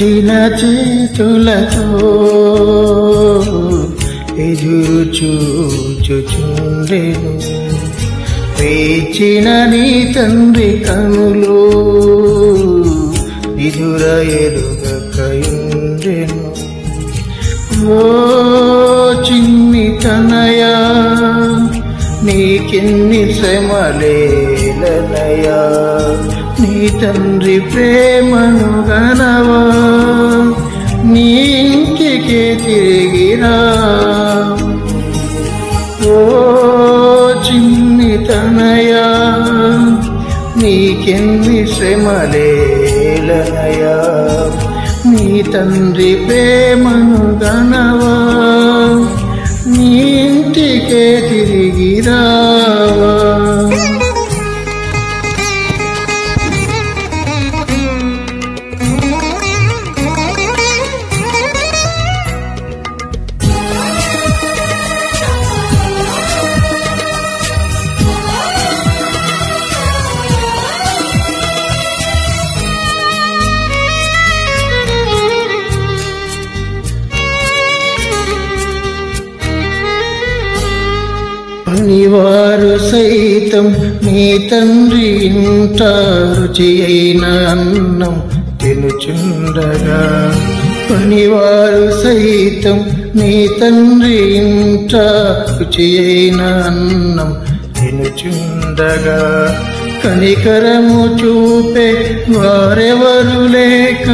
వణికిన చేతులతో ఎదురు చూచుచుండెను. వేచిన నీ తండ్రి కనులు నిదుర ఎరుగకయుండెను. ఓ చిన్ని తనయా, నీకెన్ని శ్రమలేలనయా, నీ తండ్రి ప్రేమను గనవా, నీ ఇంటికి తిరిగిరా. ఓ చిన్ని తనయా, నీకెన్ని శ్రమలేలనయా, నీ తండ్రి ప్రేమను గనవా, నీ ఇంటికే తిరిగిరావా. పనివారు సైతం నీ తండ్రి ఇంట రుచి అయిన అన్నం తినుచుండగా, పనివారు సైతం నీ తండ్రి ఇంట రుచి అయిన అన్నం తినుచుండగా, కనికరము చూపే వారెవరు లేక,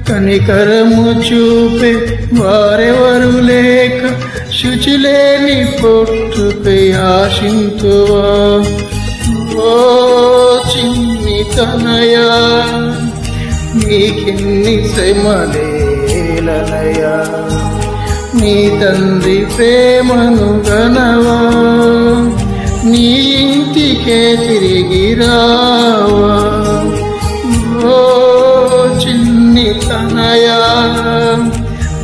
కనికరము చూపే వారెవరు లేక, శుచిలేని పొట్టుపై ఆశింతువా. ఓ చిన్ని తనయా, నీకెన్ని శ్రమలేలనయా, నీ తండ్రి ప్రేమను గనవా, నీ ఇంటికే తిరిగిరావా. ఓ చిన్ని తనయా,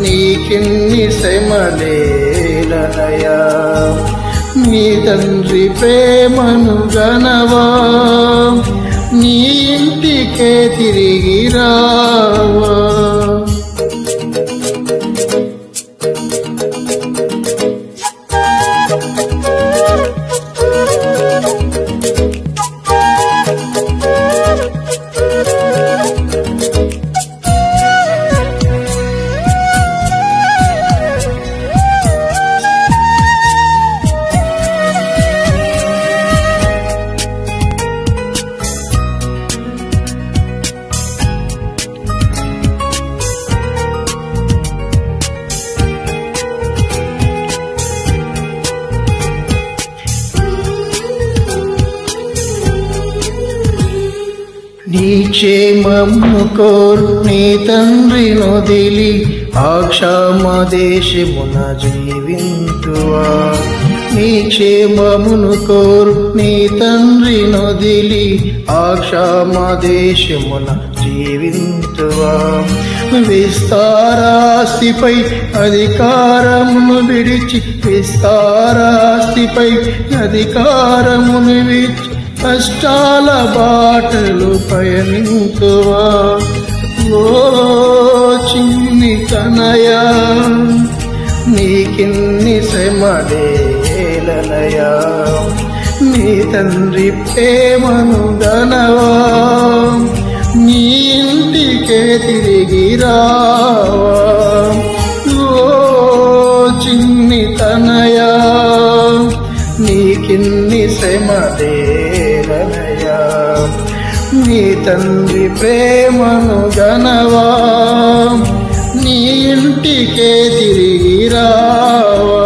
నీకెన్ని శ్రమలేలనయా, నీ తండ్రి ప్రేమను గనవా, నీ ఇంటికే తిరిగిరావా. నీ క్షేమము కోరు నీ తండ్రి నొదిలి ఆక్షామ దేశమున జీవింతువా. నీ క్షేమమును కోరు నీ తండ్రి నొదిలి ఆక్షామ దేశమున జీవింతువా. విస్తారాస్తిపై అధికారమును విడిచి, విస్తారాస్తిపై అధికారమును విడిచి, కష్టాల బాటలు పయనింతువా. ఓ చిన్ని తనయా, నీకిన్ని శ్రమలేలనయా, నీ తండ్రి ప్రేమను గనవా, నీ ఇంటికే తిరిగిరావా. ఓ చిన్ని తనయా, నీకిన్ని శ్రమలేలనయా, నీ తండ్రి ప్రేమను గనవా, నీ ఇంటికే తిరిగిరావా.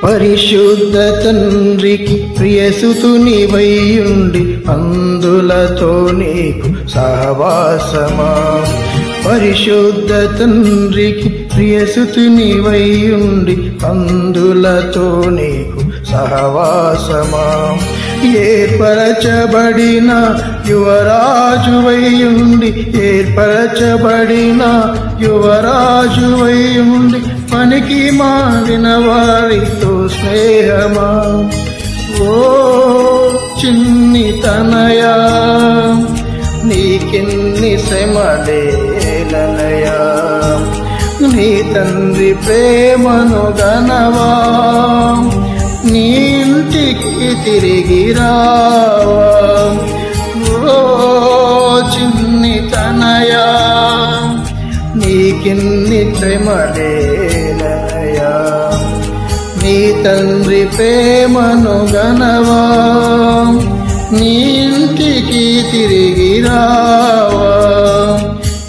పరిశుద్ధ తండ్రికి ప్రియసుతునివైయుండి అందులతో నీకు సహవాసమా. పరిశుద్ధ తండ్రికి ప్రియసుతు నీవైయుండి అందులతో నీకు సహవాసమా ఏర్పరచబడిన యువరాజువైయుండి ఏర్పరచబడిన యువరాజువైయుండి పనికి మారిన వారితో స్నేహమా ఓ చిన్ని తనయా నీకిన్ని శ్రమలేలనయా నీ తండ్రి ప్రేమను గనవా నీ ఇంటికి తిరిగి రావా ఓ చిన్ని తనయా నీకిన్ని శ్రమలేలనయా నీ తండ్రి ప్రేమను గనవా నీ ఇంటికి తిరిగి రావా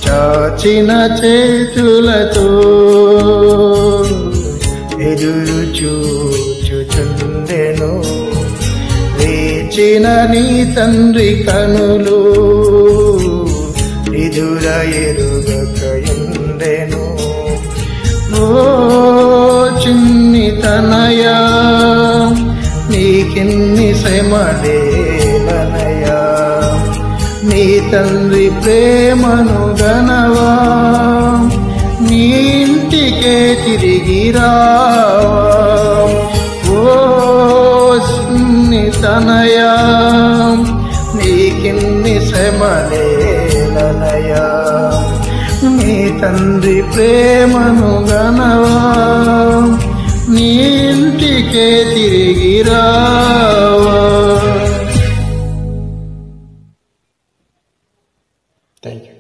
చాచిన చేతులతో ఎదురు చూచుచుండెను వేచిన నీ తండ్రి కనులు ఎదుర ఎరుగకయుండెను ఓ చిన్ని తనయా నీకిన్ని శ్రమలేలనయా నీ తండ్రి ప్రేమను గనవా నీ ఇంటికే తిరిగి రావా ఓ చిన్ని తనయా నీకిన్ని శ్రమలేలనయా నీ తండ్రి ప్రేమను గనవా నీ ఇంటికే తిరిగి రావా. Thank you.